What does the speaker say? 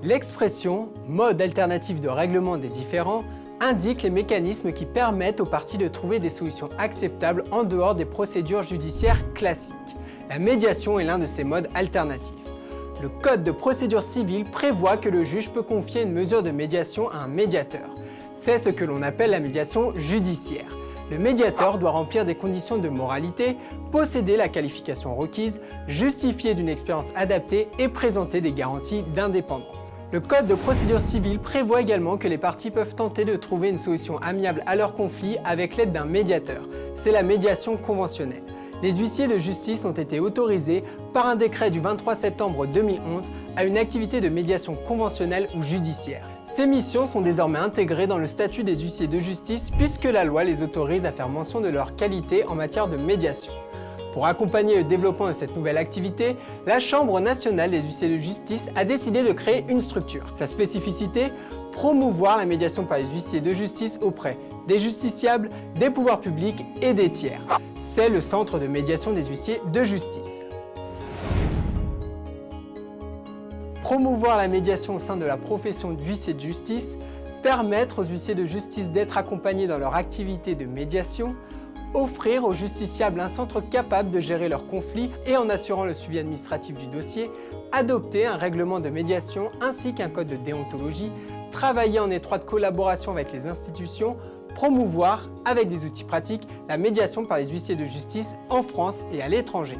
L'expression « mode alternatif de règlement des différends » indique les mécanismes qui permettent aux parties de trouver des solutions acceptables en dehors des procédures judiciaires classiques. La médiation est l'un de ces modes alternatifs. Le Code de procédure civile prévoit que le juge peut confier une mesure de médiation à un médiateur. C'est ce que l'on appelle la médiation judiciaire. Le médiateur doit remplir des conditions de moralité, posséder la qualification requise, justifier d'une expérience adaptée et présenter des garanties d'indépendance. Le Code de procédure civile prévoit également que les parties peuvent tenter de trouver une solution amiable à leur conflit avec l'aide d'un médiateur. C'est la médiation conventionnelle. Les huissiers de justice ont été autorisés par un décret du 23 septembre 2011 à une activité de médiation conventionnelle ou judiciaire. Ces missions sont désormais intégrées dans le statut des huissiers de justice puisque la loi les autorise à faire mention de leur qualité en matière de médiation. Pour accompagner le développement de cette nouvelle activité, la Chambre nationale des huissiers de justice a décidé de créer une structure. Sa spécificité, promouvoir la médiation par les huissiers de justice auprès des justiciables, des pouvoirs publics et des tiers. C'est le Centre de médiation des huissiers de justice. Promouvoir la médiation au sein de la profession d'huissier de justice, permettre aux huissiers de justice d'être accompagnés dans leur activité de médiation, offrir aux justiciables un centre capable de gérer leurs conflits et en assurant le suivi administratif du dossier, adopter un règlement de médiation ainsi qu'un code de déontologie, travailler en étroite collaboration avec les institutions, promouvoir, avec des outils pratiques, la médiation par les huissiers de justice en France et à l'étranger.